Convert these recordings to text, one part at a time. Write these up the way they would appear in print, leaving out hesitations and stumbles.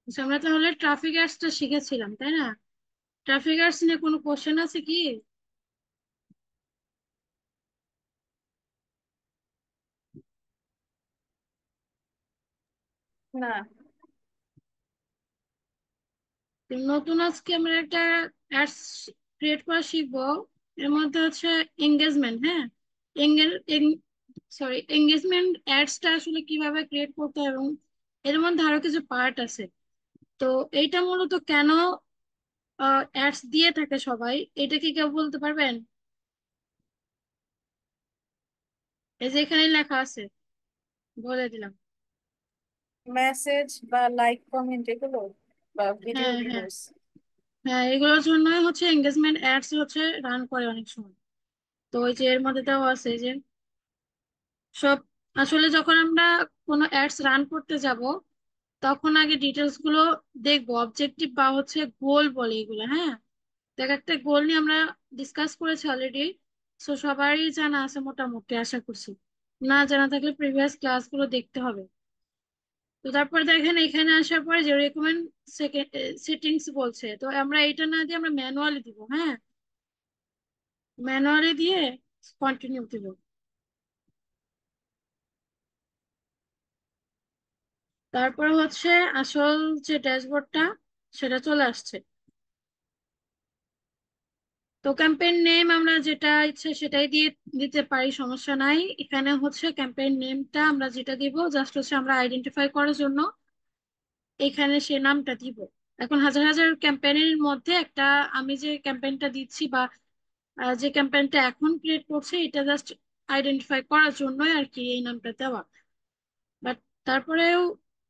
আচ্ছা, আমরা তাহলে ট্রাফিক অ্যাডসটা শিখেছিলাম তাই না? ট্রাফিক অ্যাডস নিয়ে কোনো কোশ্চেন আছে কি? না। তো নতুন আজকে আমরা একটা অ্যাডস ক্রিয়েট করা শিখবো। এর মধ্যে হচ্ছে এঙ্গেজমেন্ট, হ্যাঁ। এঙ্গেল সরি, এঙ্গেজমেন্ট অ্যাডসটা আসলে কিভাবে ক্রিয়েট করতে হয় এবং এর মধ্যে আরো কিছু পার্ট আছে। তো এইটা মূলত কেন অ্যাডস দিয়ে থাকে সবাই, এটা কি কেউ বলতে পারবেন? এই যে এখানে লেখা আছে, বলে দিলাম। মেসেজ বা লাইক কমেন্ট এগুলো, বা ভিডিও হ্যাঁ, হ্যাঁ, ভিউজ। হ্যাঁ, এগুলোর জন্যই হচ্ছে এঙ্গেজমেন্ট অ্যাডস হচ্ছে রান করে অনেক সময়। তো ওই যে এর মধ্যে দেওয়া আছে যে সব, আসলে যখন আমরা কোনো অ্যাডস রান করতে যাব তখন আগে ডিটেলস গুলো দেখবো, অবজেক্টিভ বা হচ্ছে গোল বলে এগুলো, হ্যাঁ। দেখ, একটা গোল নিয়ে আমরা ডিসকাস করেছি অলরেডি। সো সবারই জানা আছে মোটামুটি, আশা করছি। না জানা থাকলে প্রিভিয়াস ক্লাসগুলো দেখতে হবে। তো তারপর দেখেন এখানে আসার পরে যে রেকমেন্ড সেটিংস বলছে, তো আমরা এটা না দিয়ে আমরা ম্যানুয়ালি দিব, হ্যাঁ। ম্যানুয়ালি দিয়ে কন্টিনিউ দিব। তারপর হচ্ছে আসল যে ড্যাশবোর্ডটা, সেটা চলে আসছে। তো ক্যাম্পেইন নেম আমরা যেটা ইচ্ছে সেটাই দিয়ে দিতে পারি, সমস্যা নাই। এখানে হচ্ছে ক্যাম্পেইন নেমটা আমরা যেটা দিব জাস্ট হচ্ছে আমরা আইডেন্টিফাই করার জন্য এখানে সে নামটা দিব। এখন হাজার হাজার ক্যাম্পেইনের মধ্যে একটা, আমি যে ক্যাম্পেইনটা দিচ্ছি বা যে ক্যাম্পেইনটা এখন ক্রিয়েট করছে এটা জাস্ট আইডেন্টিফাই করার জন্যই আর কি এই নামটা দেওয়া। বাট তারপরেও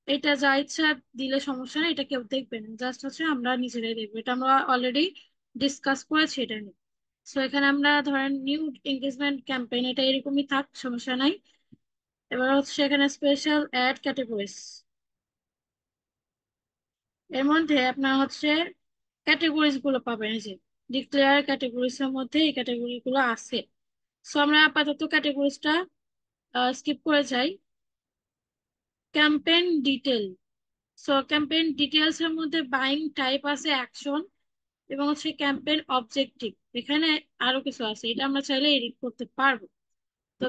এটা যা ইচ্ছা দিলে সমস্যা নেই, এটা কেউ দেখবে না, জাস্ট হচ্ছে আমরা নিজেরাই দেখবো। এটা আমরা অলরেডি ডিসকাস করেছি এটা নিয়ে। সো এখানে আমরা ধরেন নিউ এঙ্গেজমেন্ট ক্যাম্পেইন, এটা এরকমই থাক, সমস্যা নাই। এবার হচ্ছে এখানে স্পেশাল অ্যাড ক্যাটাগরিজ, এর মধ্যে আপনার হচ্ছে ক্যাটাগরিজ গুলো পাবেন। এই যে ডিক্লেয়ার ক্যাটাগরিজ এর মধ্যে এই ক্যাটাগরি গুলো আছে। সো আমরা আপাতত ক্যাটাগরিজটা স্কিপ করে যাই। Campaign detail, so campaign details এর মধ্যে বাইং টাইপ আছে অ্যাকশন, এবং হচ্ছে ক্যাম্পেইন অবজেক্টিভ। এখানে আরো কিছু আছে, এটা আমরা চাইলে এডিট করতে পারবো। তো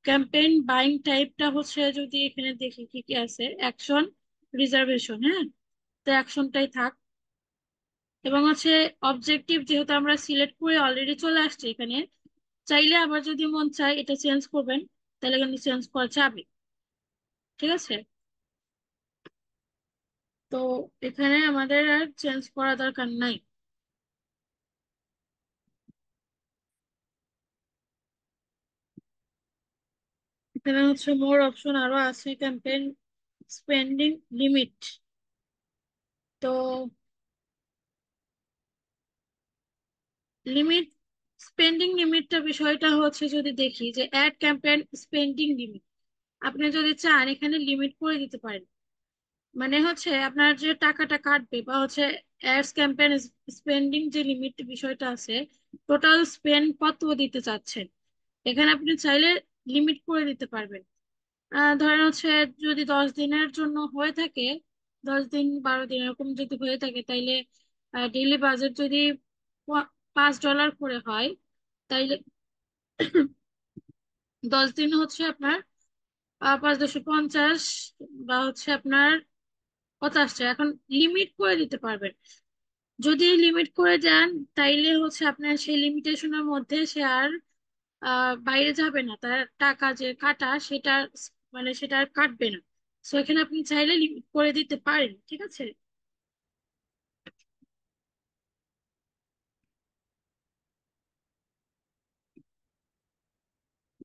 ক্যাম্পেইন বাইং টাইপটা হচ্ছে, যদি এখানে দেখি কি কি আছে, অ্যাকশন, রিজার্ভেশন, হ্যাঁ। তো অ্যাকশনটাই থাক। এবং হচ্ছে অবজেক্টিভ যেহেতু আমরা সিলেক্ট করে অলরেডি চলে আসছে এখানে, চাইলে আবার যদি মন চায় এটা চেঞ্জ করবেন, তাহলে কিন্তু চেঞ্জ করা যাবে। ঠিক আছে। তো এখানে আমাদের আর চেঞ্জ করা দরকার নাই। এখানে হচ্ছে মোর অপশন আরো আছে, ক্যাম্পেইন স্পেন্ডিং লিমিট। তো লিমিট, স্পেন্ডিং লিমিটটা বিষয়টা হচ্ছে, যদি দেখি যে অ্যাড ক্যাম্পেইন স্পেন্ডিং লিমিট, আপনি যদি চান এখানে লিমিট করে দিতে পারেন। মানে হচ্ছে আপনার যে টাকাটা কাটবে বা হচ্ছে অ্যাডস ক্যাম্পেইন স্পেন্ডিং যে লিমিট বিষয়টা আছে, টোটাল স্পেন্ড কত দিতে চাচ্ছেন, এখানে আপনি চাইলে লিমিট করে দিতে পারবেন। ধরেন হচ্ছে যদি 10 দিনের জন্য হয়ে থাকে, 10 দিন 12 দিন এরকম যদি হয়ে থাকে, তাইলে ডেইলি বাজেট যদি $5 করে হয়, তাইলে 10 দিন হচ্ছে আপনার 5 250, বা হচ্ছে আপনার 50 টাকা। এখন লিমিট করে দিতে পারবেন। যদি লিমিট করে দেন তাইলে হচ্ছে আপনার সেই লিমিটেশনের মধ্যে সে আর বাইরে যাবে না, তার টাকা যে কাটা সেটা, মানে সেটা আর কাটবে না। সো এখানে আপনি চাইলে লিমিট করে দিতে পারেন, ঠিক আছে।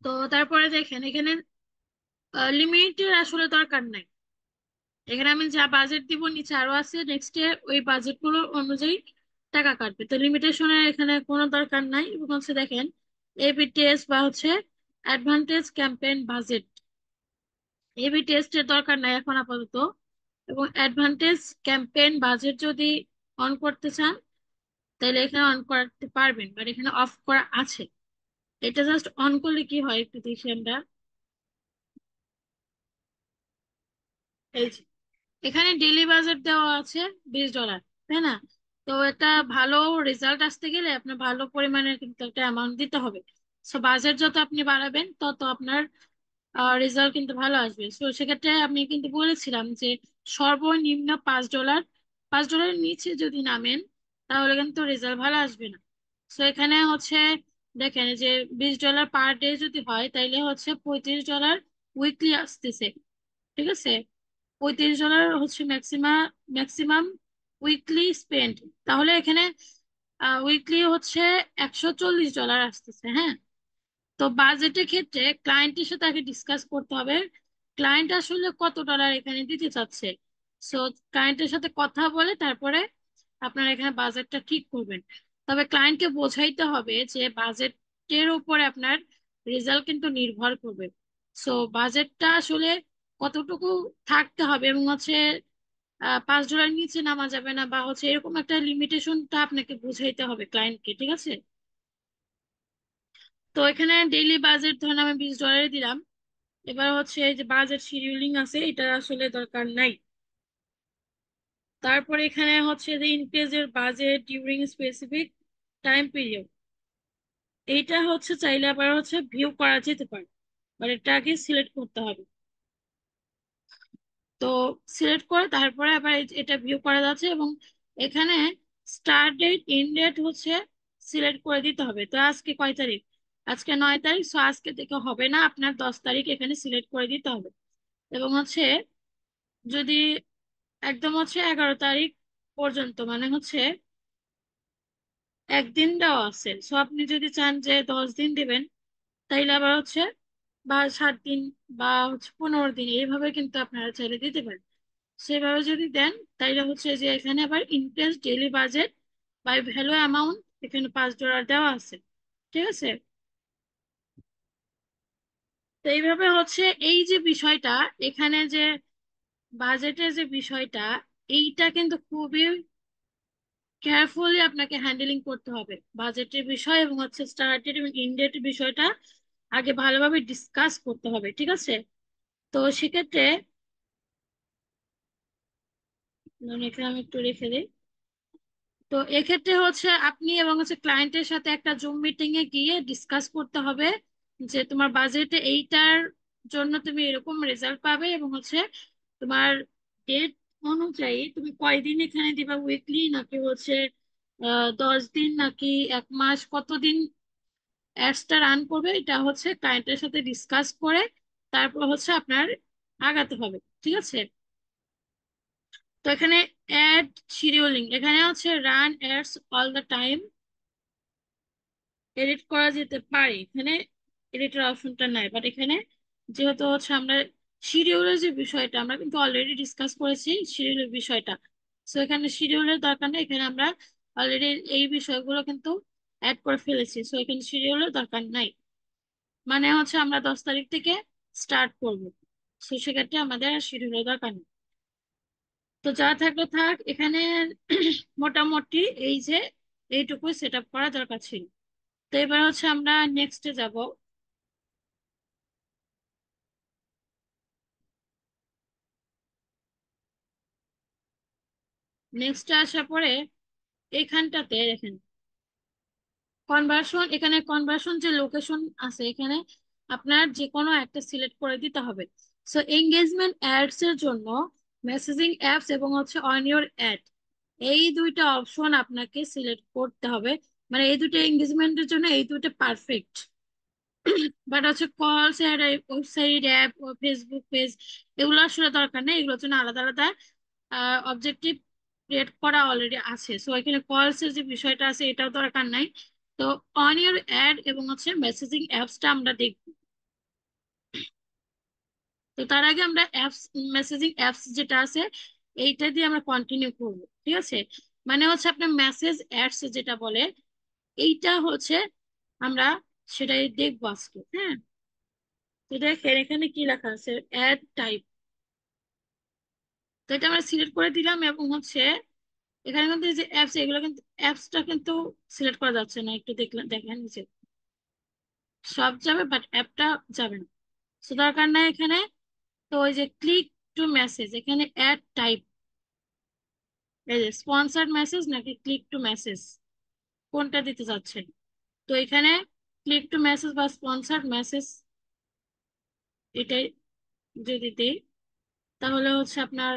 তো তারপরে দেখেন এখানে লিমিটের আসলে দরকার নাই। এখানে আমি যা বাজেট দিব নিচে আরো আছে, নেক্সট ইয়ার ওই বাজেট গুলো অনুযায়ী টাকা কাটবে। তো লিমিটেশনের এখানে কোনো দরকার নাই। এবং হচ্ছে দেখেন এবি টেস্ট বা হচ্ছে অ্যাডভান্টেজ ক্যাম্পেইন বাজেট, এবি টেস্টের দরকার নাই এখন আপাতত। এবং অ্যাডভান্টেজ ক্যাম্পেইন বাজেট যদি অন করতে চান তাহলে এখানে অন করতে পারবেন, বাট এখানে অফ করা আছে। এটা জাস্ট অন করলে কি হয় একটু দেখি আমরা। এই যে এখানে ডেইলি বাজেট দেওয়া আছে $20, তাই না? তো একটা ভালো রেজাল্ট আসতে গেলে আপনার ভালো পরিমাণের কিন্তু একটা অ্যামাউন্ট দিতে হবে। সো বাজেট যত আপনি বাড়াবেন তত আপনার রেজাল্ট কিন্তু ভালো আসবে। তো সেক্ষেত্রে আমি কিন্তু বলেছিলাম যে সর্বনিম্ন $5, $5 নিচে যদি নামেন তাহলে কিন্তু রেজাল্ট ভালো আসবে না। তো এখানে হচ্ছে দেখেন যে $20 পার ডে যদি হয় তাইলে হচ্ছে $35 উইকলি আসতেছে। ঠিক আছে, $35 হচ্ছে ম্যাক্সিমাম ম্যাক্সিমাম উইকলি স্পেন্ড। তাহলে এখানে উইকলি হচ্ছে $140 আসতেছে। হ্যাঁ, তো বাজেটের ক্ষেত্রে ক্লায়েন্টের সাথে আগে ডিসকাস করতে হবে ক্লায়েন্ট আসলে কত ডলার এখানে দিতে চাচ্ছে। সো ক্লায়েন্টের সাথে কথা বলে তারপরে আপনারা এখানে বাজেটটা ঠিক করবেন। তবে ক্লায়েন্টকে বোঝাইতে হবে যে বাজেটের উপরে আপনার রেজাল্ট কিন্তু নির্ভর করবে। সো বাজেটটা আসলে কতটুকু থাকতে হবে এবং হচ্ছে $5 নিচে নামা যাবে না বা হচ্ছে এরকম একটা লিমিটেশনটা আপনাকে বুঝাইতে হবে ক্লায়েন্টকে। ঠিক আছে, তো এখানে ডেইলি বাজেট ধরেন আমি $20 দিলাম। এবার হচ্ছে এই যে বাজেট শিডিউলিং আছে এটা আসলে দরকার নাই। তারপরে এখানে হচ্ছে যে ইনক্রিজের budget during specific time period, এইটা হচ্ছে চাইলে আবার হচ্ছে ভিউ করা যেতে পারে, বাট এটা আগে সিলেক্ট করতে হবে। তো সিলেক্ট করে তারপরে আবার এটা ভিউ করা যাচ্ছে এবং এখানে স্টার্ট ডেট এন্ড ডেট হচ্ছে সিলেক্ট করে দিতে হবে। তো আজকে কয় তারিখ? আজকে 9 তারিখ। সো আজকে থেকে হবে না, আপনার 10 তারিখ এখানে সিলেক্ট করে দিতে হবে। এবং হচ্ছে যদি একদম হচ্ছে 11 তারিখ পর্যন্ত মানে হচ্ছে একদিন দেওয়া আছে, সো আপনি যদি চান যে 10 দিন দিবেন তাইলে আবার হচ্ছে বা 7 দিন বা হচ্ছে 15 দিন এইভাবে কিন্তু আপনারা চাইলে দিতে পারেন। সেভাবে যদি দেন তাইলে হচ্ছে যে এখানে আবার increase daily budget by value amount এখানে $5 দেওয়া আছে। ঠিক আছে, তো এইভাবে হচ্ছে এই যে বিষয়টা এখানে যে বাজেটের যে বিষয়টা এইটা কিন্তু খুবই কেয়ারফুলি আপনাকে হ্যান্ডেলিং করতে হবে। বাজেটের বিষয় এবং হচ্ছে স্টার্টেড এবং ইন্ডেট বিষয়টা আগে ভালোভাবে ডিসকাস করতে হবে। ঠিক আছে, তো সেক্ষেত্রে ধরুন এখানে আমি একটু রেখে দিই। তো এক্ষেত্রে হচ্ছে আপনি এবং হচ্ছে ক্লায়েন্টের সাথে একটা জুম মিটিং এ গিয়ে ডিসকাস করতে হবে যে তোমার বাজেটে এইটার জন্য তুমি এরকম রেজাল্ট পাবে এবং হচ্ছে তোমার ডেট অনুযায়ী তুমি কয়দিন এখানে দিবা, উইকলি নাকি হচ্ছে 10 দিন নাকি 1 মাস, কতদিন অ্যাডসটা রান করবে, এটা হচ্ছে ক্লায়েন্টের সাথে ডিসকাস করে তারপর হচ্ছে আপনার আগাতে হবে। ঠিক আছে, তো এখানে অ্যাড শিডিউলিং এখানে হচ্ছে run ads all the time edit করা যেতে পারে। এখানে এডিটের অপশনটা নাই, বাট এখানে যেহেতু হচ্ছে আমরা শিডিউলের যে বিষয়টা আমরা কিন্তু অলরেডি ডিসকাস করেছি শিডিউলের বিষয়টা। সো এখানে শিডিউলের দরকার নেই, এখানে আমরা অলরেডি এই বিষয়গুলো কিন্তু অ্যাড করে ফেলেছি। সো এখানে শিডিউলের দরকার নাই, মানে হচ্ছে আমরা 10 তারিখ থেকে স্টার্ট করব। তো সেক্ষেত্রে আমাদের শিডিউলের দরকার নেই। তো যা থাকলে থাক এখানে মোটামুটি এই যে এইটুকু সেট আপ করা দরকার ছিল। তো এবার হচ্ছে আমরা নেক্সটে যাব। নেক্সটে আসার পরে এখানটাতে দেখেন কনভার্সন, এখানে কনভার্সন যে লোকেশন আছে এখানে আপনার যে কোনো একটা সিলেক্ট করে দিতে হবে। সো এঙ্গেজমেন্ট অ্যাডস এর জন্য মেসেজিং অ্যাপস এবং হচ্ছে অন ইওর অ্যাড, এই দুইটা অপশন আপনাকে সিলেক্ট করতে হবে। মানে এই দুটো এঙ্গেজমেন্টের জন্য এই দুটো পারফেক্ট। বাট হচ্ছে কলস ওয়েবসাইট অ্যাপ ফেসবুক পেজ এগুলো আসলে দরকার নেই, এগুলোর জন্য আলাদা আলাদা অবজেক্টিভ ক্রিয়েট করা অলরেডি আছে। সো এখানে কলস এর যে বিষয়টা আছে এটাও দরকার নাই। তো অন ইয়ার অ্যাড এবং হচ্ছে মেসেজিং অ্যাপসটা আমরা দেখব। তো তার আগে আমরা অ্যাপস মেসেজিং অ্যাপস যেটা আছে এইটা দিয়ে আমরা কন্টিনিউ করব। ঠিক আছে, মানে হচ্ছে আপনার মেসেজ অ্যাডস যেটা বলে এইটা হচ্ছে আমরা সেটাই দেখবো আজকে। হ্যাঁ, তো দেখেন এখানে কি লেখা আছে অ্যাড টাইপ, তো এটা আমরা সিলেক্ট করে দিলাম এবং হচ্ছে এখানে কিন্তু এই যে অ্যাপস এগুলো কিন্তু অ্যাপসটা কিন্তু সিলেক্ট করা যাচ্ছে না, একটু দেখলেন দেখেন নিচে সব যাবে বাট অ্যাপটা যাবে না। তো দরকার নাই এখানে। তো ওই যে ক্লিক টু মেসেজ, এখানে অ্যাড টাইপ, এই যে স্পন্সার্ড মেসেজ নাকি ক্লিক টু মেসেজ, কোনটা দিতে চাচ্ছেন? তো এখানে ক্লিক টু মেসেজ বা স্পন্সার্ড মেসেজ, এটাই যদি দিই তাহলে হচ্ছে আপনার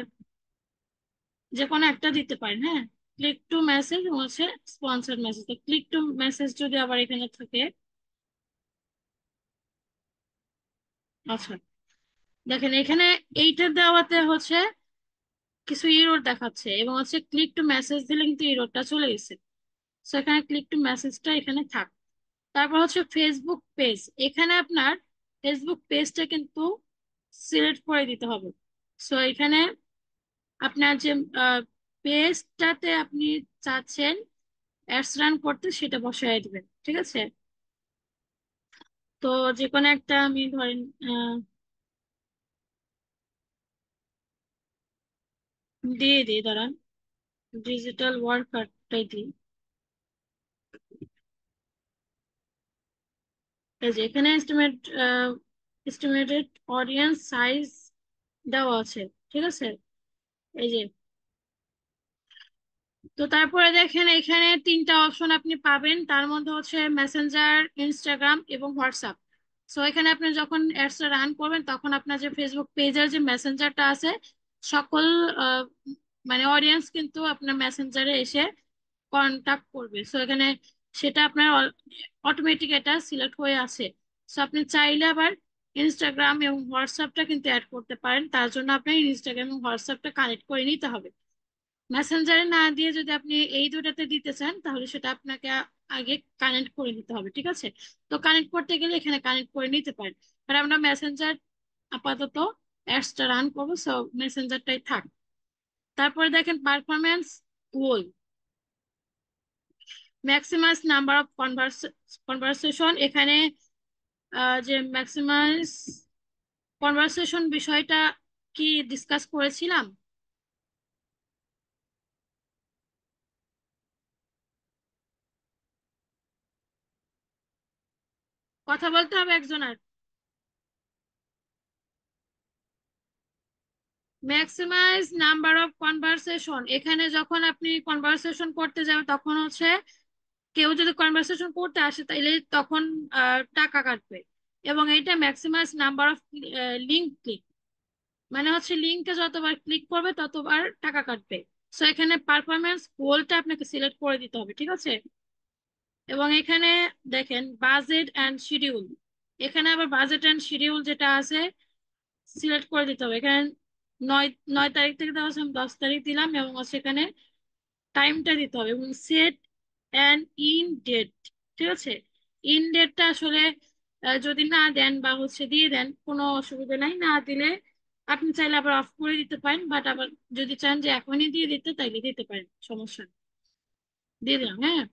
যে কোনো একটা দিতে পারেন। হ্যাঁ, ক্লিক টু মেসেজ হচ্ছে স্পন্সার্ড মেসেজ। তো ক্লিক টু মেসেজ যদি আবার এখানে থাকে, আচ্ছা দেখেন এখানে এইটা দেওয়াতে হচ্ছে কিছু ইরোর দেখাচ্ছে, এবং হচ্ছে ক্লিক টু মেসেজ দিলে কিন্তু ইরোরটা চলে গেছে। সো এখানে ক্লিক টু মেসেজটা এখানে থাক। তারপর হচ্ছে ফেসবুক পেজ, এখানে আপনার ফেসবুক পেজটা কিন্তু সিলেক্ট করে দিতে হবে। সো এখানে আপনার যে পেজটাতে আপনি চাচ্ছেন অ্যাডস রান করতে সেটা বসায় দিবেন, ঠিক আছে? তো যে কোনো একটা আমি ধরেন দিয়ে দিই, দাঁড়ান, ডিজিটাল ওয়ার্কারটাই দিই। এই যে এখানে এস্টিমেটেড অডিয়েন্স সাইজ দেওয়া আছে, ঠিক আছে? এই যে, তো তারপরে দেখেন এখানে তিনটা অপশন আপনি পাবেন, তার মধ্যে হচ্ছে মেসেঞ্জার, ইনস্টাগ্রাম এবং হোয়াটসঅ্যাপ। সো এখানে আপনি যখন অ্যাডস রান করবেন তখন আপনার যে ফেসবুক পেজের যে মেসেঞ্জারটা আছে, সকল আহ, মানে অডিয়েন্স কিন্তু আপনার মেসেঞ্জারে এসে কন্টাক্ট করবে। সো এখানে সেটা আপনার অটোমেটিক এটা সিলেক্ট হয়ে আছে। সো আপনি চাইলে আবার ইনস্টাগ্রাম এবং হোয়াটসঅ্যাপটা কিন্তু অ্যাড করতে পারেন, তার জন্য আপনার ইনস্টাগ্রাম এবং হোয়াটসঅ্যাপটা কানেক্ট করে নিতে হবে। মেসেঞ্জারে না দিয়ে যদি আপনি এই দুটাতে দিতে চান তাহলে সেটা আপনাকে আগে কানেক্ট করে নিতে হবে, ঠিক আছে? তো কানেক্ট করতে গেলে এখানে কানেক্ট করে নিতে পারেন। আর আমরা মেসেঞ্জার আপাতত অ্যাডসটা রান করবো, সো মেসেঞ্জারটাই থাক। তারপরে দেখেন performance goal, maximize number of conversation, এখানে যে ম্যাক্সিমাইজ কনভারসেশন বিষয়টা কি ডিসকাস করেছিলাম? কথা বলতে হবে একজনের। ম্যাক্সিমাইজ নাম্বার অফ কনভারসেশন, এখানে যখন আপনি কনভারসেশন করতে যাবেন তখন হচ্ছে কেউ যদি কনভারসেশন করতে আসে তাইলে তখন টাকা কাটবে। এবং এটা maximize number of link click, মানে হচ্ছে লিঙ্কে যতবার ক্লিক করবে ততবার টাকা কাটবে। সো এখানে পারফরমেন্স গোলটা আপনাকে সিলেক্ট করে দিতে হবে, ঠিক আছে? এবং এখানে দেখেন বাজেট অ্যান্ড শিডিউল, এখানে আবার বাজেট অ্যান্ড শিডিউল যেটা আছে সিলেক্ট করে দিতে হবে। এখানে নয় 9 তারিখ থেকে দেওয়া আছে, আমি 10 তারিখ দিলাম, এবং সেখানে টাইমটা দিতে হবে এবং সেট অ্যান্ড ইন ডেট, ঠিক আছে? ইন ডেটটা আসলে যদি না দেন বা হচ্ছে দিয়ে দেন কোনো অসুবিধা নাই, না দিলে আপনি চাইলে আবার অফ করে দিতে পারেন, বাট আবার যদি চান যে এখনই দিয়ে দিতে তাইলে দিতে পারেন, সমস্যা নেই। দিয়ে দিলাম, হ্যাঁ।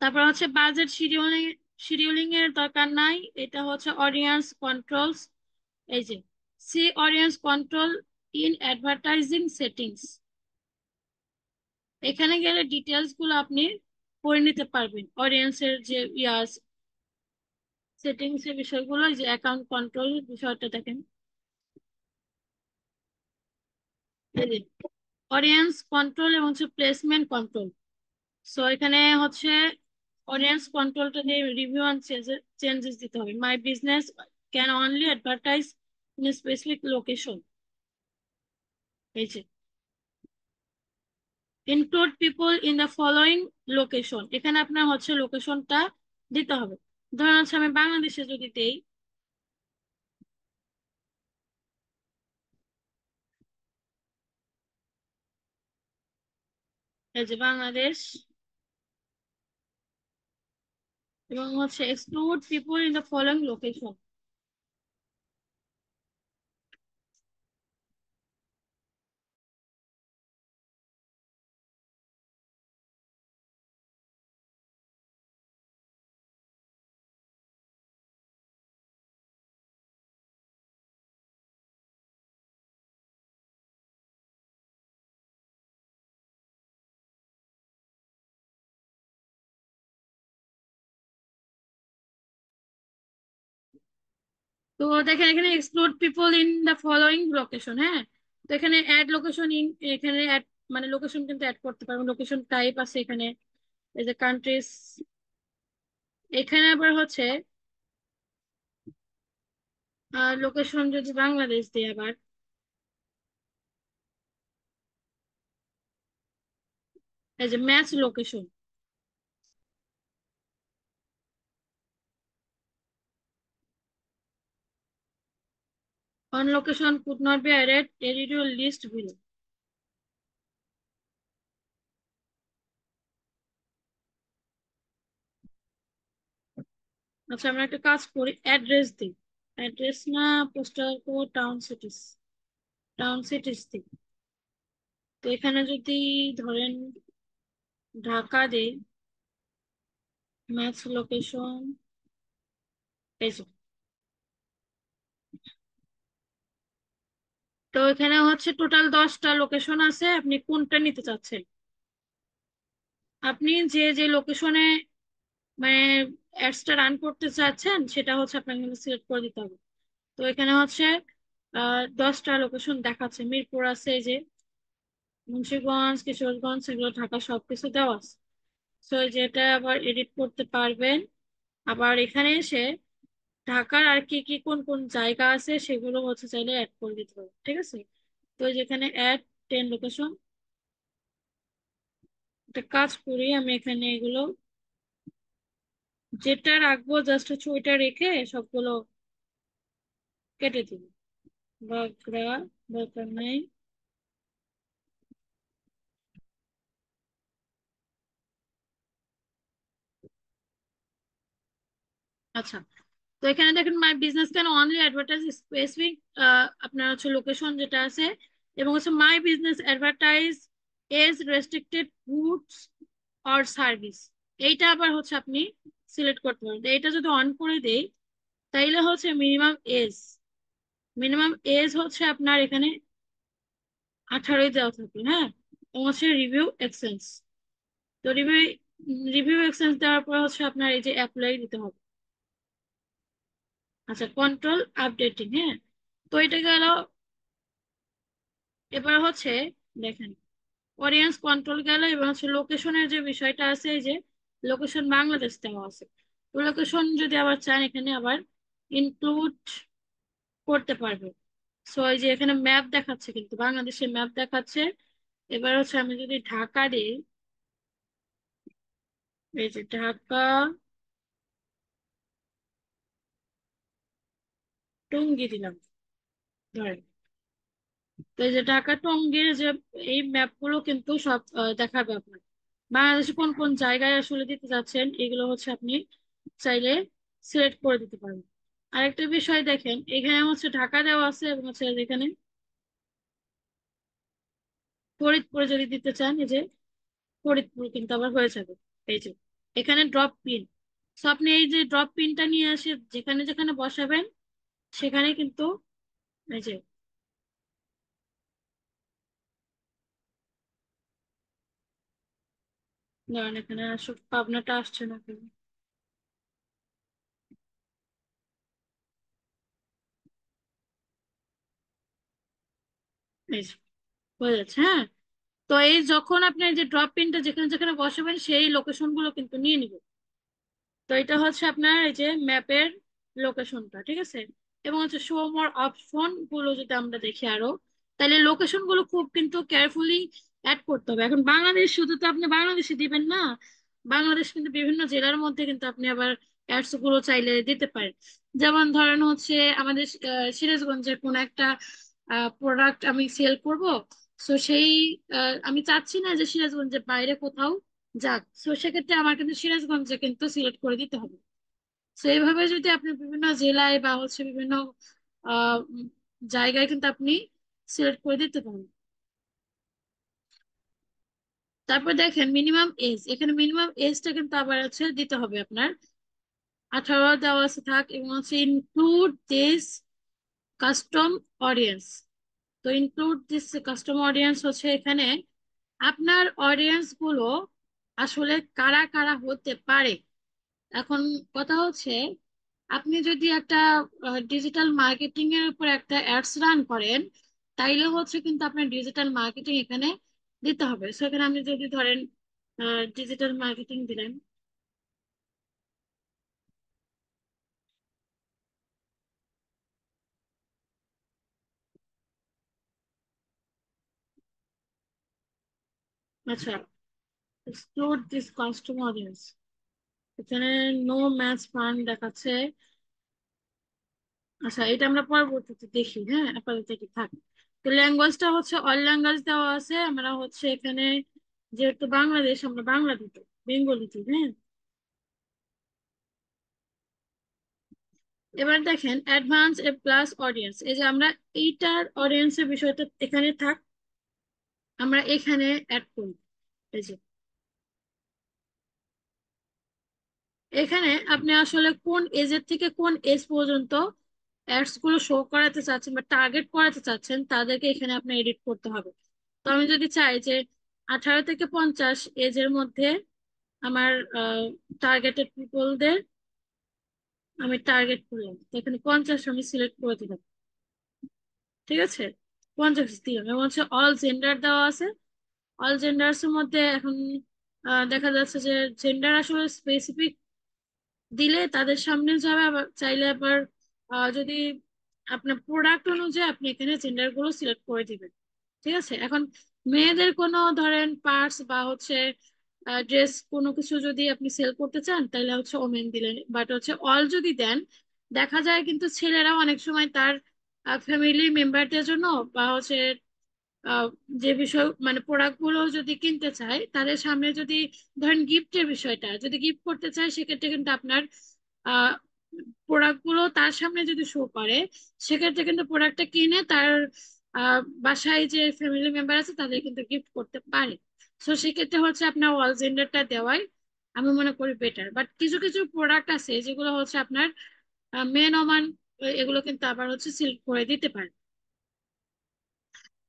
তারপর হচ্ছে বাজেট শিডিউলিং, শিডিউলিং এর দরকার নাই, এটা হচ্ছে অডিয়েন্স কন্ট্রোলস। এই যে see audience control in advertising settings, এখানে গেলে ডিটেলস গুলো আপনি পড়ে নিতে পারবেন, অডিয়েন্সের যে ইয়াস সেটিংস এর বিষয়গুলো, এই যে অ্যাকাউন্ট কন্ট্রোল বিষয়টা দেখেন, অডিয়েন্স কন্ট্রোল এবং হচ্ছে প্লেসমেন্ট কন্ট্রোল। সো এখানে হচ্ছে অডিয়েন্স কন্ট্রোলটা দিয়ে রিভিউ অ্যান্ড চেঞ্জেস দিতে হবে। মাই business can only advertise in specific location, এই যে include people in the following location, এখানে আপনার হচ্ছে লোকেশনটা দিতে হবে। ধরেন হচ্ছে আমি বাংলাদেশে যদি দেই, এই যে বাংলাদেশ, এবং হচ্ছে exclude people in the following location. তো দেখেন এখানে exclude people in the following location, হ্যাঁ। তো এখানে অ্যাড লোকেশন ইন, এখানে অ্যাড মানে লোকেশন কিন্তু অ্যাড করতে পারবেন, লোকেশন টাইপ আছে এখানে, এই যে কান্ট্রিজ। এখানে আবার হচ্ছে লোকেশন যদি বাংলাদেশ দিই আবার, এই যে match location, on location could not be added editorial list below। আচ্ছা আমরা একটা কাজ করি, অ্যাড্রেস দিই, অ্যাড্রেস না, পোস্টাল কোড, টাউন সিটিস দিই। তো এখানে যদি ধরেন ঢাকা দেই, ম্যাচ লোকেশন, এই যে। তো এখানে হচ্ছে টোটাল 10টা লোকেশন আছে, আপনি কোনটা নিতে চাচ্ছেন, আপনি যে যে লোকেশনে মানে অ্যাডসটা রান করতে চাচ্ছেন সেটা হচ্ছে আপনাকে সিলেক্ট করে দিতে হবে। তো এখানে হচ্ছে 10টা লোকেশন দেখাচ্ছে, মিরপুর আছে, এই যে মুন্সিগঞ্জ, কিশোরগঞ্জ, এগুলো ঢাকা সবকিছু দেওয়া আছে। তো এই যে এটা আবার এডিট করতে পারবেন। আবার এখানে এসে ঢাকার আর কি কি কোন কোন জায়গা আছে সেগুলো হচ্ছে চাইলে অ্যাড করে দিতে হবে, ঠিক আছে। তো এই যে এখানে অ্যাড 10 লোকেশন, একটা কাজ করি আমি এখানে এগুলো যেটা রাখবো জাস্ট হচ্ছে ওইটা রেখে সবগুলো কেটে দিব। বাগড়া দরকার নাই। আচ্ছা, তো এখানে দেখেন my business can only advertise specific, আপনার হচ্ছে লোকেশন যেটা আছে, এবং হচ্ছে my business advertise as restricted goods or service, এইটা আবার হচ্ছে আপনি সিলেক্ট করতে পারেন। তো এইটা যদি অন করে দেই তাইলে হচ্ছে মিনিমাম এজ হচ্ছে আপনার এখানে 18ই দেওয়া থাকবে, হ্যাঁ। এবং হচ্ছে রিভিউ এক্সচেঞ্জ, তো রিভিউ এক্সচেঞ্জ দেওয়ার পর হচ্ছে আপনার এই যে অ্যাপ্লাই দিতে হবে। আচ্ছা, কন্ট্রোল আপডেটিং, হ্যাঁ। তো এটা গেল। এবার হচ্ছে দেখেন অডিয়েন্স কন্ট্রোল গেল, এবার হচ্ছে লোকেশনের যে বিষয়টা আছে, এই যে লোকেশন বাংলাদেশ দেওয়া আছে। তো লোকেশন যদি আবার চান এখানে আবার ইনক্লুড করতে পারবে। সো এই যে এখানে ম্যাপ দেখাচ্ছে, কিন্তু বাংলাদেশের ম্যাপ দেখাচ্ছে। এবার হচ্ছে আমি যদি ঢাকা দিই, এই যে ঢাকা টঙ্গী দিলাম ধরেন। তো এই যে ঢাকা টঙ্গীর যে এই ম্যাপ গুলো কিন্তু সব দেখাবে আপনার, বাংলাদেশে কোন কোন জায়গায় আসলে দিতে যাচ্ছেন এগুলো হচ্ছে আপনি চাইলে সিলেক্ট করে দিতে পারেন। আরেকটা বিষয় দেখেন, এখানে হচ্ছে ঢাকা দেওয়া আছে এবং হচ্ছে এখানে ফরিদপুরে যদি দিতে চান, এই যে ফরিদপুর কিন্তু আবার হয়ে যাবে। এই যে এখানে ড্রপ পিন, তো আপনি এই যে ড্রপ পিনটা নিয়ে এসে যেখানে যেখানে বসাবেন সেখানে কিন্তু এই যে ধরেন এখানে পাবনাটা আসছে না কেন, এই যে হয়ে যাচ্ছে, হ্যাঁ। তো এই যখন আপনি এই যে ড্রপ পিনটা যেখানে যেখানে বসাবেন সেই লোকেশন গুলো কিন্তু নিয়ে নিবে। তো এটা হচ্ছে আপনার এই যে ম্যাপের লোকেশনটা, ঠিক আছে। এবং হচ্ছে শো মোর অপশন গুলো যদি আমরা দেখি আরো, তাহলে লোকেশন গুলো খুব কিন্তু কেয়ারফুলি অ্যাড করতে হবে। এখন বাংলাদেশ শুধু তো আপনি বাংলাদেশে দিবেন না, বাংলাদেশ কিন্তু বিভিন্ন জেলার মধ্যে কিন্তু আপনি আবার অ্যাডস গুলো চাইলে দিতে পারেন। যেমন ধরেন হচ্ছে আমাদের সিরাজগঞ্জের কোন একটা প্রোডাক্ট আমি সেল করব, তো সেই আমি চাচ্ছি না যে সিরাজগঞ্জের বাইরে কোথাও যাক, তো সেক্ষেত্রে আমার কিন্তু সিরাজগঞ্জে কিন্তু সিলেক্ট করে দিতে হবে। তো এইভাবে যদি আপনি বিভিন্ন জেলায় বা হচ্ছে বিভিন্ন জায়গায় কিন্তু আপনি সিলেক্ট করে দিতে পারেন। তারপর দেখেন মিনিমাম এজ, এখানে মিনিমাম এজটা কিন্তু আবার আছে দিতে হবে আপনার, 18 দেওয়া আছে থাক, এবং হচ্ছে ইনক্লুড দিস কাস্টম অডিয়েন্স। তো ইনক্লুড দিস কাস্টম অডিয়েন্স হচ্ছে এখানে আপনার অডিয়েন্স গুলো আসলে কারা কারা হতে পারে। এখন কথা হচ্ছে আপনি যদি একটা ডিজিটাল মার্কেটিং এর উপর একটা অ্যাডস রান করেন, তাইলে হচ্ছে কিন্তু আপনার ডিজিটাল মার্কেটিং এখানে দিতে হবে। সেখানে আপনি যদি ধরেন ডিজিটাল মার্কেটিং দিলেন, আচ্ছা, এক্সপ্লোর দিস কাস্টমার অডিয়েন্স, এখানে নো ম্যাচ ফান্ড দেখাচ্ছে। আচ্ছা, এটা আমরা পরবর্তীতে দেখি, হ্যাঁ, আপাতত কি থাক। তো ল্যাঙ্গুয়েজটা হচ্ছে অল ল্যাঙ্গুয়েজ দেওয়া আছে, আমরা হচ্ছে এখানে যেহেতু বাংলাদেশ, আমরা বাংলা দিব, বেঙ্গলি দিব, হ্যাঁ। এবার দেখেন অ্যাডভান্স এ প্লাস অডিয়েন্স, এই যে আমরা এইটার অডিয়েন্সের বিষয়টা এখানে থাক, আমরা এখানে অ্যাড করি। এই যে এখানে আপনি আসলে কোন এজের থেকে কোন এজ পর্যন্ত অ্যাডস গুলো শো করাতে চাচ্ছেন বা টার্গেট করাতে চাচ্ছেন, তাদেরকে এখানে আপনি এডিট করতে হবে। তো আমি যদি চাই যে 18 থেকে 50 এজের মধ্যে আমার টার্গেটেড পিপলদের আমি টার্গেট করলাম, তো এখানে 50 আমি সিলেক্ট করে দিলাম। ঠিক আছে, 50 দিলাম এবং হচ্ছে অল জেন্ডার দেওয়া আছে। অল জেন্ডার্স এর মধ্যে এখন দেখা যাচ্ছে যে জেন্ডার আসলে স্পেসিফিক দিলে তাদের সামনে যাবে, আবার চাইলে আবার যদি আপনার প্রোডাক্ট অনুযায়ী আপনি এখানে জেন্ডার গুলো সিলেক্ট করে দিবেন। ঠিক আছে, এখন মেয়েদের কোনো ধরেন পার্টস বা হচ্ছে ড্রেস কোনো কিছু যদি আপনি সেল করতে চান, তাহলে হচ্ছে ওমেন দিলেন, বাট হচ্ছে অল যদি দেন, দেখা যায় কিন্তু ছেলেরাও অনেক সময় তার ফ্যামিলি মেম্বারদের জন্য বা হচ্ছে আহ, যে বিষয় মানে প্রোডাক্ট গুলো যদি কিনতে চায়, তাদের সামনে যদি ধরেন গিফটের বিষয়টা যদি গিফট করতে চায়, সেক্ষেত্রে কিন্তু আপনার আহ প্রোডাক্ট গুলো তার সামনে যদি শো করে, সেক্ষেত্রে কিন্তু প্রোডাক্টটা কিনে তার বাসায় যে ফ্যামিলি মেম্বার আছে তাদের কিন্তু গিফট করতে পারে। তো সেক্ষেত্রে হচ্ছে আপনার অল জেন্ডারটা দেওয়াই আমি মনে করি বেটার। বাট কিছু কিছু প্রোডাক্ট আছে যেগুলো হচ্ছে আপনার মেন ওমান, এগুলো কিন্তু আবার হচ্ছে সিলেক্ট করে দিতে পারে।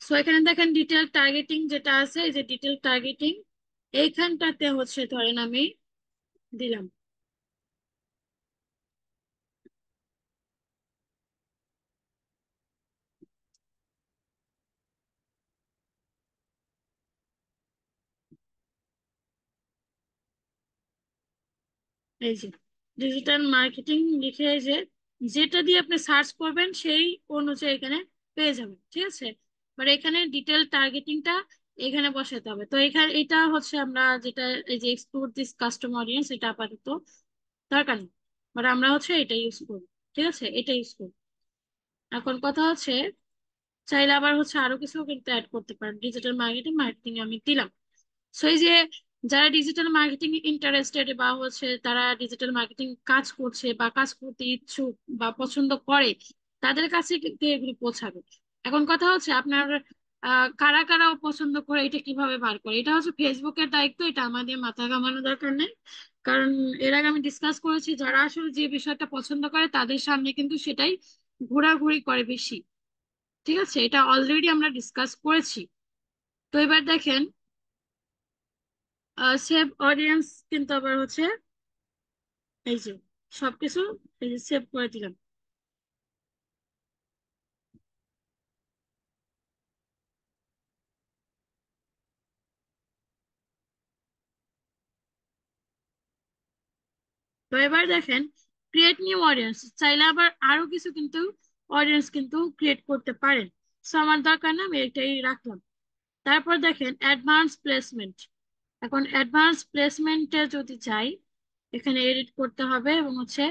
সো এখানে দেখেন ডিটেল টার্গেটিং যেটা আছে, এই যে ডিটেল টার্গেটিং, এইখানটাতে হচ্ছে ধরেন আমি দিলাম, এই যে ডিজিটাল মার্কেটিং লিখে, এই যে যেটা দিয়ে আপনি সার্চ করবেন সেই অনুযায়ী এখানে পেয়ে যাবেন। ঠিক আছে, বাট এখানে ডিটেল টার্গেটিংটা এখানে বসাতে হবে। তো এখানে এটা হচ্ছে আমরা যেটা, এই যে এক্সপ্লোর দিস কাস্টমার অডিয়েন্স, এটা আপাতত দরকার নেই, বাট আমরা হচ্ছে এটা ইউজ করি। ঠিক আছে, এটা ইউজ করি। এখন কথা হচ্ছে চাইলে আবার হচ্ছে আরো কিছু কিন্তু অ্যাড করতে পারেন। ডিজিটাল মার্কেটিং মার্কেটিং আমি দিলাম। সো এই যে যারা ডিজিটাল মার্কেটিং ইন্টারেস্টেড বা হচ্ছে তারা ডিজিটাল মার্কেটিং কাজ করছে বা কাজ করতে ইচ্ছুক বা পছন্দ করে, তাদের কাছে কিন্তু এগুলো পৌঁছাবে। এখন কথা হচ্ছে আপনার কারা কারা পছন্দ করে এটা কিভাবে বার করে, এটা হচ্ছে ফেসবুকের দায়িত্ব, এটা আমাদের মাথা ঘামানোর দরকার নেই। কারণ এর আগে আমি ডিসকাস করেছি, যারা আসলে যে বিষয়টা পছন্দ করে তাদের সামনে কিন্তু সেটাই ঘোরাঘুরি করে বেশি। ঠিক আছে, এটা অলরেডি আমরা ডিসকাস করেছি। তো এবার দেখেন সেভ অডিয়েন্স কিন্তু আবার হচ্ছে এই যে সবকিছু এই যে সেভ করে দিলাম। তো এবার দেখেন ক্রিয়েট নিউ অডিয়েন্স, চাইলে আবার আরো কিছু কিন্তু অডিয়েন্স কিন্তু ক্রিয়েট করতে পারেন। সো আমার দরকার না, আমি এটাই রাখলাম। তারপর দেখেন অ্যাডভান্স প্লেসমেন্ট। এখন অ্যাডভান্স প্লেসমেন্টে যদি চাই, এখানে এডিট করতে হবে এবং হচ্ছে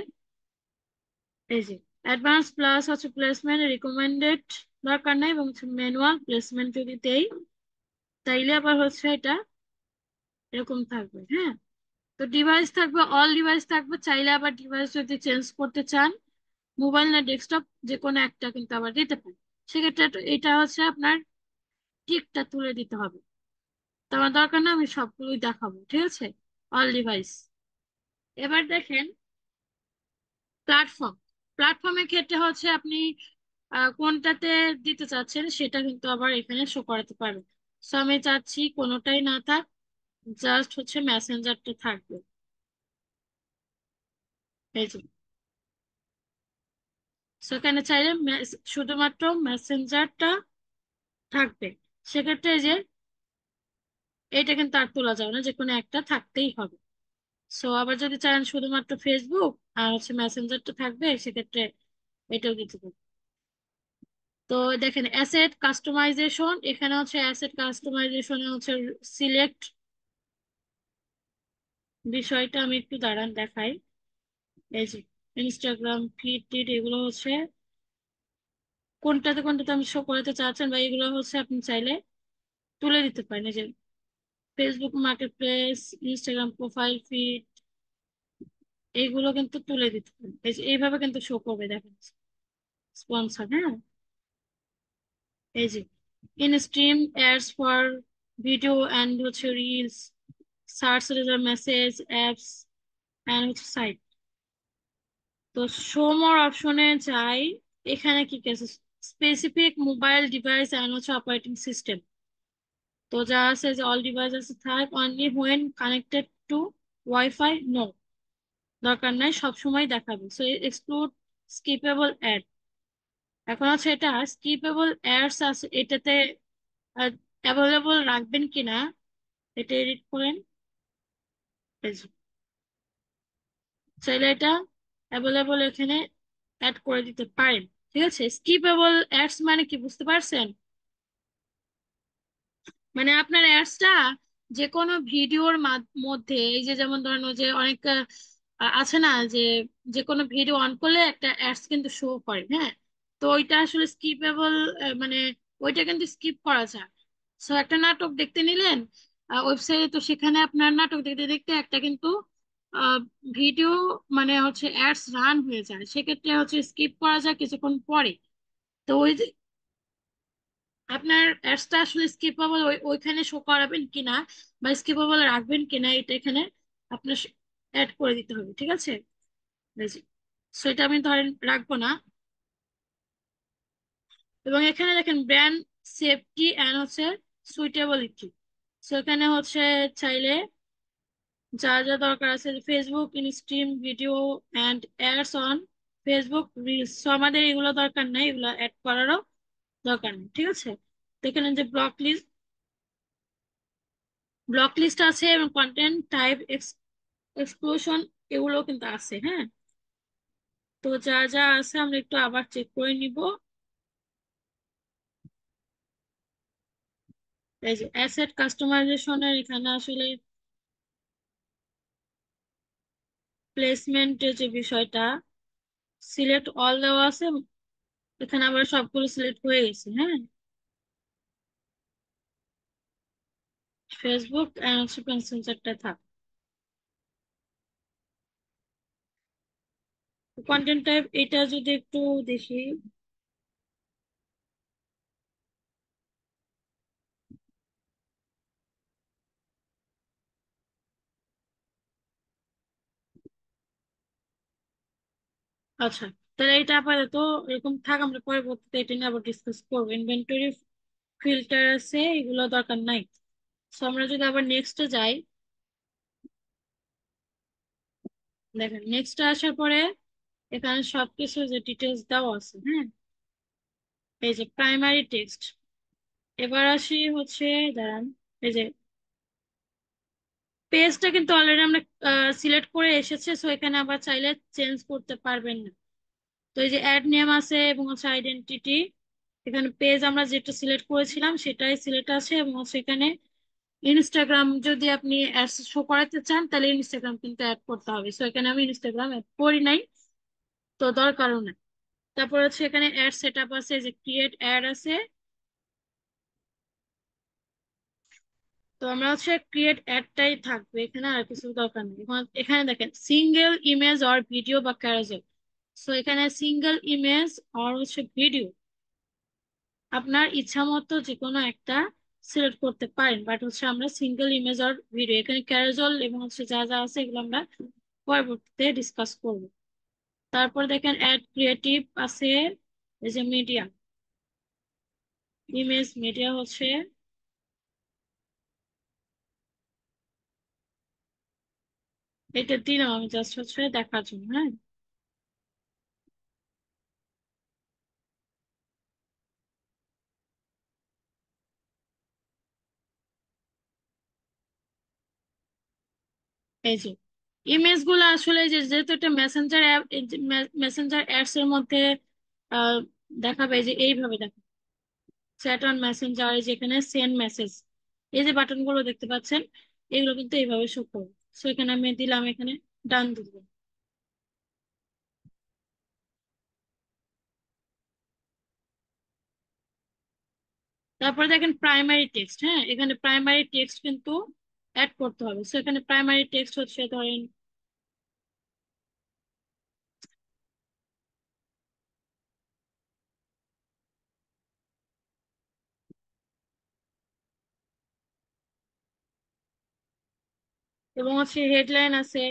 এই যে অ্যাডভান্স প্লাস হচ্ছে প্লেসমেন্ট রিকমেন্ডেড দরকার নাই, এবং হচ্ছে ম্যানুয়াল প্লেসমেন্ট যদি দেই, তাইলে আবার হচ্ছে এটা এরকম থাকবে, হ্যাঁ। তো ডিভাইস থাকবে, অল ডিভাইস থাকবে, চাইলে আবার ডিভাইস যদি চেঞ্জ করতে চান, মোবাইল না ডেস্কটপ যে কোনো একটা কিন্তু আবার দিতে পারেন। সেক্ষেত্রে এটা হচ্ছে আপনার টিকটা তুলে দিতে হবে। তো আমার দরকার না, আমি সবগুলোই দেখাবো। ঠিক আছে, অল ডিভাইস। এবার দেখেন প্ল্যাটফর্ম। প্ল্যাটফর্মের ক্ষেত্রে হচ্ছে আপনি কোনটাতে দিতে চাচ্ছেন সেটা কিন্তু আবার এখানে শো করাতে পারবেন। সো আমি চাচ্ছি কোনোটাই না থাক, জাস্ট হচ্ছে মেসেঞ্জারটা থাকবে। এই যে সেখানে চাইলে শুধুমাত্র মেসেঞ্জারটা থাকবে। সেক্ষেত্রে এই যে এটা কিন্তু আর তোলা যাবে না, যে কোনো একটা থাকতেই হবে। সো আবার যদি চান শুধুমাত্র ফেসবুক আর হচ্ছে মেসেঞ্জারটা থাকবে, সেক্ষেত্রে এটাও দিতে পারবে। তো দেখেন অ্যাসেট কাস্টমাইজেশন, এখানে হচ্ছে অ্যাসেট কাস্টমাইজেশনে হচ্ছে সিলেক্ট বিষয়টা আমি একটু দাঁড়ান দেখাই। এই যে ইনস্টাগ্রাম ফিড টিড এগুলো হচ্ছে কোনটাতে কোনটাতে আমি শো করাতে চাচ্ছেন, বা এগুলো হচ্ছে আপনি চাইলে তুলে দিতে পারেন। এই যে Facebook market place, Instagram profile feed, এইগুলো কিন্তু তুলে দিতে পারেন। এই যে এইভাবে কিন্তু শো করবে, দেখেন স্পন্সর, হ্যাঁ। এই যে in stream ads for video and হচ্ছে reels, search result, message, apps and হচ্ছে সাইট। তো শো মোর অপশনে যাই। এখানে কি কি আছে, স্পেসিফিক মোবাইল ডিভাইস অ্যান্ড হচ্ছে অপারেটিং সিস্টেম। তো যা আছে যে অল ডিভাইসেস থাক only when connected to wifi, no, দরকার নাই, সবসময় দেখাবে। So exclude skippable ad. এখন হচ্ছে এটা স্কিপেবল অ্যাডস আছে এটাতে অ্যাভেলেবল রাখবেন কিনা, এটা এডিট করেন। এই যে, চাইলে এটা অ্যাভেলেবল এখানে অ্যাড করে দিতে পারেন। ঠিক আছে, স্কিপেবল অ্যাডস মানে কি বুঝতে পারছেন? মানে আপনার অ্যাডসটা যে কোনো ভিডিওর মধ্যে, এই যে যেমন ধরেন ওই যে অনেক আছে না যে যে কোনো ভিডিও অন করলে একটা অ্যাডস কিন্তু শো করে, হ্যাঁ। তো ওইটা আসলে স্কিপেবল, মানে ওইটা কিন্তু স্কিপ করা যায়। সো একটা নাটক দেখতে নিলেন ওয়েবসাইটে, তো সেখানে আপনার নাটক দেখতে দেখতে একটা কিন্তু ভিডিও মানে হচ্ছে অ্যাডস রান হয়ে যায়, সেক্ষেত্রে হচ্ছে স্কিপ করা যায় কিছুক্ষণ পরে। তো ওই যে আপনার অ্যাডসটা আসলে স্কিপেবল ওইখানে শো করাবেন কিনা বা স্কিপেবল রাখবেন কিনা, এটা এখানে আপনার অ্যাড করে দিতে হবে। ঠিক আছে, সেটা আমি ধরেন রাখবো না। এবং এখানে দেখেন ব্র্যান্ড সেফটি অ্যান্ড হচ্ছে সুইটেবিলিটি। সেখানে হচ্ছে চাইলে যা যা দরকার আছে, Facebook instream video and ads on Facebook reels, তো আমাদের এগুলো দরকার নাই, এগুলো অ্যাড করারও দরকার নেই। ঠিক আছে, তো এখানে যে ব্লক লিস্ট আছে এবং কন্টেন্ট টাইপ এক্সক্লুশন, এগুলো কিন্তু আছে, হ্যাঁ। তো যা যা আছে আমরা একটু আবার চেক করে নিব। এই যে অ্যাসেট কাস্টমাইজেশনের এখানে আসলে প্লেসমেন্টের যে বিষয়টা, সিলেক্ট অল দেওয়া আছে, এখানে আবার সবগুলো সিলেক্ট হয়ে গেছে, হ্যাঁ। ফেসবুক এন্ড হচ্ছে মেসেঞ্জারটা থাক। কন্টেন্ট টাইপ এটা যদি একটু দেখি। আচ্ছা, তাহলে এটা আপাতত এরকম থাক, আমরা পরবর্তীতে এটা নিয়ে আবার ডিসকাস করবো। ইনভেন্টরি ফিল্টার আছে, এগুলো দরকার নাই। তো আমরা যদি আবার নেক্সটে যাই, দেখেন নেক্সট আসার পরে এখানে সবকিছু যে ডিটেলস দেওয়া আছে, হ্যাঁ। এই যে প্রাইমারি টেক্সট, এবার আসি হচ্ছে, দাঁড়ান, এই যে পেজটা কিন্তু অলরেডি আমরা সিলেক্ট করে এসেছে, সো এখানে আবার চাইলে চেঞ্জ করতে পারবেন না। তো এই যে অ্যাড নেম আছে এবং হচ্ছে আইডেন্টিটি, এখানে পেজ আমরা যেটা সিলেক্ট করেছিলাম সেটাই সিলেক্ট আছে, এবং সেখানে ইনস্টাগ্রাম যদি আপনি অ্যাড শো করাতে চান তাহলে ইনস্টাগ্রাম কিন্তু অ্যাড করতে হবে। সো এখানে আমি ইনস্টাগ্রাম অ্যাড করি নাই, তো দরকারও না। তারপর হচ্ছে এখানে অ্যাড সেট আপ আছে, যে ক্রিয়েট অ্যাড আছে। তো আমরা হচ্ছে ক্রিয়েট অ্যাডটাই থাকবে এখানে, আর কিছু দরকার নেই। এখানে দেখেন সিঙ্গেল ইমেজ অর ভিডিও বা ক্যারোসেল। সো এখানে সিঙ্গেল ইমেজ আর হচ্ছে ভিডিও, আপনার ইচ্ছা মতো যে কোনো একটা সিলেক্ট করতে পারেন, বাট হচ্ছে আমরা সিঙ্গেল ইমেজ আর ভিডিও, এখানে ক্যারোসেল এবং হচ্ছে যা যা আছে এগুলো আমরা পরবর্তীতে ডিসকাস করব। তারপর দেখেন অ্যাড ক্রিয়েটিভ আছে, এই যে মিডিয়া, ইমেজ মিডিয়া হচ্ছে এটা দিলাম আমি জাস্ট হচ্ছে দেখার জন্য, হ্যাঁ। এই যে ইমেজ গুলো আসলে যেহেতু এটা মেসেঞ্জার অ্যাপ, মেসেঞ্জার অ্যাপস এর মধ্যে আহ, দেখাবে যে এইভাবে দেখো, চ্যাট অন মেসেঞ্জার, যেখানে সেন্ড মেসেজ, এই যে বাটন গুলো দেখতে পাচ্ছেন, এগুলো কিন্তু এইভাবে শো করবে। সো এখানে আমি দিলাম, এখানে ডান দিলাম। তারপরে দেখেন প্রাইমারি টেক্সট, হ্যাঁ এখানে প্রাইমারি টেক্সট কিন্তু অ্যাড করতে হবে। সো এখানে প্রাইমারি টেক্সট হচ্ছে ধরেন, এবং হচ্ছে হেডলাইন আছে,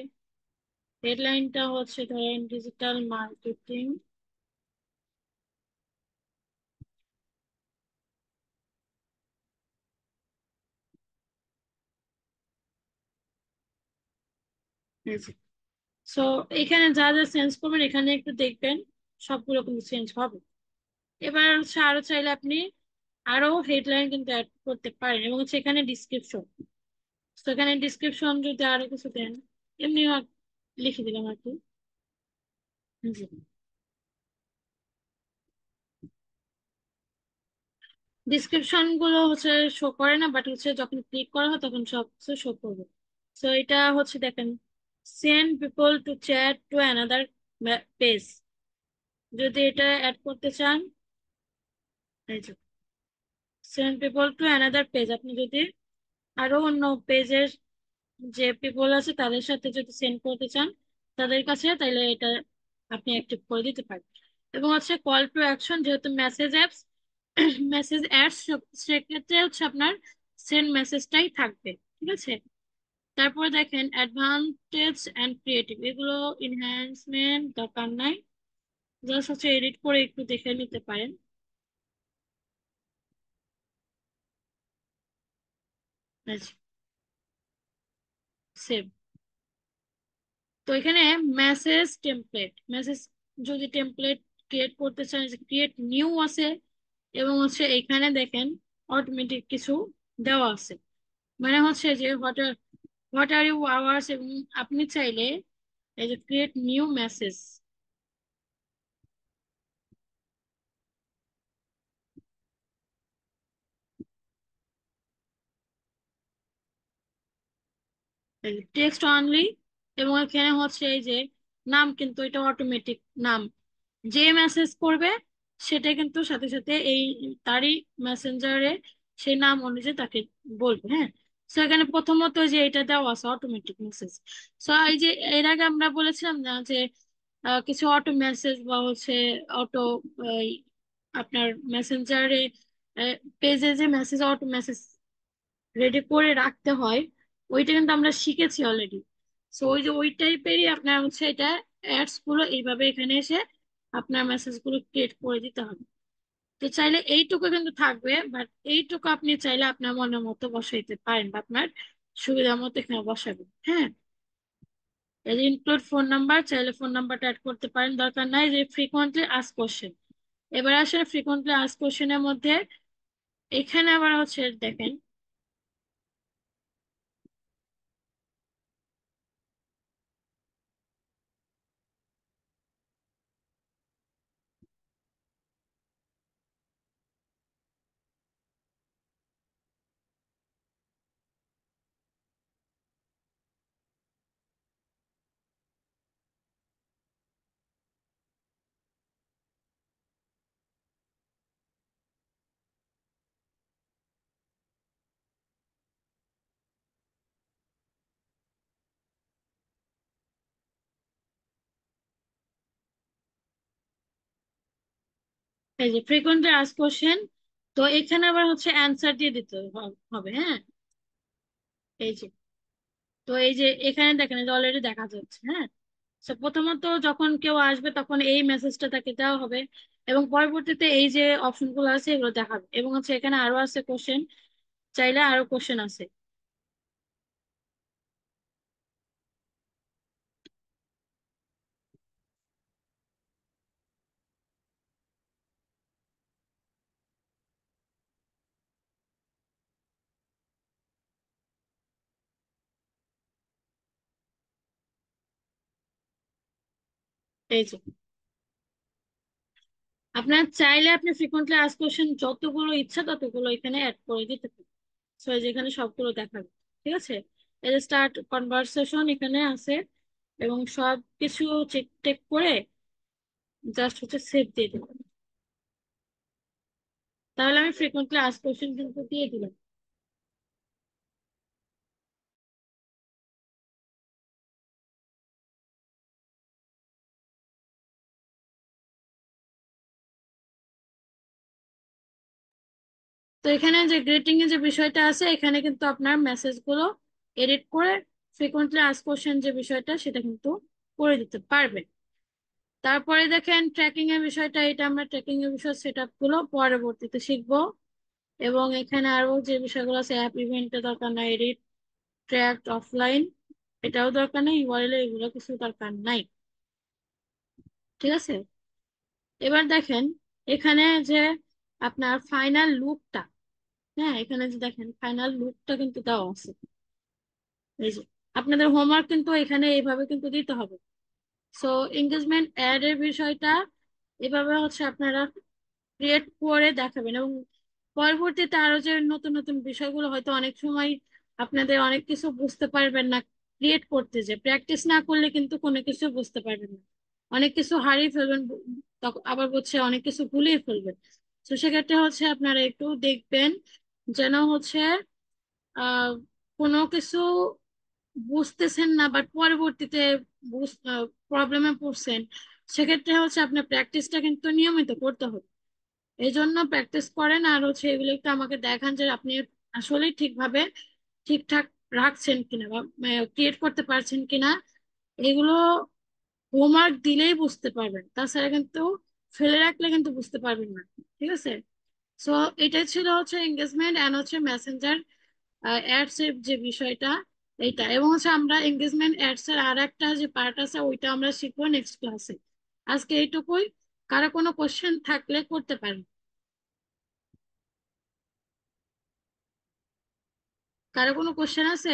হেডলাইনটা হচ্ছে ধরেন ডিজিটাল মার্কেটিং, সো এখানে যা যা চেঞ্জ করবেন এখানে একটু দেখবেন, সবগুলো কিন্তু চেঞ্জ হবে। এবার হচ্ছে আরো চাইলে আপনি আরো হেডলাইন কিন্তু অ্যাড করতে পারেন, এবং হচ্ছে এখানে ডিসক্রিপশন, তো এখানে ডিসক্রিপশন যদি আরো কিছু দেন, এমনি লিখে দিলাম আর কি। জি। ডিসক্রিপশন গুলো হচ্ছে শো করে না, বাট হচ্ছে যখন ক্লিক করা হয় তখন সব কিছু শো করবে। তো এটা হচ্ছে দেখেন, send people to chat to another page, যদি এটা অ্যাড করতে চান, এই যে send people to another page, আপনি যদি আরো অন্য পেজের যে পিপল আছে তাদের সাথে যদি সেন্ড করতে চান তাদের কাছে, তাহলে এটা আপনি অ্যাক্টিভ করে দিতে পারেন। এবং হচ্ছে কল টু অ্যাকশন, যেহেতু মেসেজ অ্যাপস, মেসেজ অ্যাডস, সেক্ষেত্রে হচ্ছে আপনার সেন্ড মেসেজটাই থাকবে। ঠিক আছে। তারপরে দেখেন অ্যাডভান্টেজ অ্যান্ড ক্রিয়েটিভ, এগুলো এনহ্যান্সমেন্ট দরকার নাই, জাস্ট হচ্ছে এডিট করে একটু দেখে নিতে পারেন। সেভ। তো এখানে মেসেজ টেমপ্লেট, মেসেজ যদি টেমপ্লেট ক্রিয়েট করতে চান, ক্রিয়েট নিউ আছে, এবং হচ্ছে এখানে দেখেন অটোমেটিক কিছু দেওয়া আছে, মানে হচ্ছে যে হোয়াট আর ইউ আওয়ার্স, এবং আপনি চাইলে এই যে create new message, text only, এবং এখানে হচ্ছে এই যে নাম, কিন্তু এটা অটোমেটিক নাম, যে মেসেজ করবে সেটা কিন্তু সাথে সাথে এই তারই মেসেঞ্জারে সেই নাম অনুযায়ী তাকে বলবে। হ্যাঁ। তো এখানে প্রথমত যে এটা দেওয়া আছে অটোমেটিক মেসেজ। তো এই যে এর আগে আমরা বলেছিলাম না যে কিছু অটো মেসেজ বা হচ্ছে অটো, আপনার মেসেঞ্জারে পেজে যে মেসেজ অটো মেসেজ রেডি করে রাখতে হয়, ওইটা কিন্তু আমরা শিখেছি অলরেডি। সো ওই যে ওই টাইপেরই আপনার হচ্ছে এটা অ্যাডস গুলো এইভাবে এখানে এসে আপনার মেসেজ গুলো ক্রিয়েট করে দিতে হবে। তো চাইলে এইটুকু কিন্তু থাকবে, বাট এইটুকু আপনি চাইলে আপনার মনের মতো বসাইতে পারেন, বা আপনার সুবিধা মতো এখানে বসাবেন। হ্যাঁ। এই যে ইনক্লুড ফোন নাম্বার, চাইলে ফোন নাম্বারটা অ্যাড করতে পারেন, দরকার নাই। যে ফ্রিকোয়েন্টলি আস্ক কোশ্চেন, এবার আসলে ফ্রিকোয়েন্টলি আস্ক কোশ্চেনের মধ্যে এখানে আবার হচ্ছে দেখেন, এই যে ফ্রিকোয়েন্টলি আস্ক কোশ্চেন, তো এখানে আবার হচ্ছে অ্যান্সার দিয়ে দিতে হবে। হ্যাঁ। এই যে, তো এই যে এখানে দেখেন অলরেডি দেখা যাচ্ছে। হ্যাঁ। তো প্রথমত যখন কেউ আসবে তখন এই মেসেজটা তাকে দেওয়া হবে, এবং পরবর্তীতে এই যে অপশন গুলো আছে এগুলো দেখাবে, এবং হচ্ছে এখানে আরো আছে কোশ্চেন, চাইলে আরো কোশ্চেন আছে। এই যে আপনার চাইলে আপনি ফ্রিকোয়েন্টলি আস্ক কোশ্চেন যতগুলো ইচ্ছা ততগুলো এখানে অ্যাড করে দিতে পারেন। সো যেখানে সবগুলো দেখাবে। ঠিক আছে, এই যে স্টার্ট কনভারসেশন এখানে আছে, এবং সব কিছু চেক টেক করে জাস্ট হচ্ছে সেভ দিয়ে দেবেন। তাহলে আমি ফ্রিকোয়েন্টলি আস্ক কোশ্চেন কিন্তু দিয়ে দিলাম। তো এখানে যে গ্রেটিং এর যে বিষয়টা আছে, এখানে কিন্তু আপনার মেসেজ গুলো এডিট করে ফ্রিকোয়েন্টলি আস্ক কোশ্চেন যে বিষয়টা সেটা কিন্তু করে দিতে পারবেন। তারপরে দেখেন ট্র্যাকিং এর বিষয়টা, এটা আমরা ট্র্যাকিং এর বিষয় সেট আপ গুলো পরবর্তীতে শিখবো। এবং এখানে আরো যে বিষয়গুলো আছে, অ্যাপ ইভেন্টের দরকার নাই, এডিট ট্র্যাক অফলাইন এটাও দরকার নেই, ইউআরএল এগুলো কিছু দরকার নাই। ঠিক আছে, এবার দেখেন এখানে যে আপনার ফাইনাল লুকটা, হ্যাঁ এখানে যে দেখেন ফাইনাল লুকটা কিন্তু দেওয়া আছে। এই যে আপনাদের হোমওয়ার্ক কিন্তু এখানে এইভাবে কিন্তু দিতে হবে। সো এঙ্গেজমেন্ট অ্যাড এর বিষয়টা এভাবে হচ্ছে আপনারা ক্রিয়েট করে দেখাবেন। এবং পরবর্তীতে আরো যে নতুন নতুন বিষয়গুলো হয়তো অনেক সময় আপনাদের অনেক কিছু বুঝতে পারবেন না, ক্রিয়েট করতে যে প্র্যাকটিস না করলে কিন্তু কোনো কিছু বুঝতে পারবেন না, অনেক কিছু হারিয়ে ফেলবেন, আবার হচ্ছে অনেক কিছু ভুলিয়ে ফেলবেন। তো সেক্ষেত্রে হচ্ছে আপনারা একটু দেখবেন যেন হচ্ছে আহ কোনো কিছু বুঝতেছেন না বাট পরবর্তীতে প্রবলেমে পড়ছেন, সেক্ষেত্রে হচ্ছে আপনার প্র্যাকটিসটা কিন্তু নিয়মিত করতে হবে। এই জন্য প্র্যাকটিস করেন, আর হচ্ছে এগুলো একটু আমাকে দেখান যে আপনি আসলেই ঠিকভাবে ঠিকঠাক রাখছেন কিনা বা ক্রিয়েট করতে পারছেন কিনা। এগুলো হোমওয়ার্ক দিলেই বুঝতে পারবেন, তাছাড়া কিন্তু ফেলে রাখলে কিন্তু বুঝতে পারবেন না। ঠিক আছে, সো এটাই ছিল হচ্ছে এঙ্গেজমেন্ট এন্ড হচ্ছে মেসেঞ্জার অ্যাডস এর যে বিষয়টা এইটা। এবং হচ্ছে আমরা এঙ্গেজমেন্ট অ্যাডস এর আর একটা যে পার্ট আছে ওইটা আমরা শিখবো নেক্সট ক্লাসে। আজকে এইটুকুই, কারো কোনো কোশ্চেন থাকলে করতে পারেন। কারো কোনো কোশ্চেন আছে?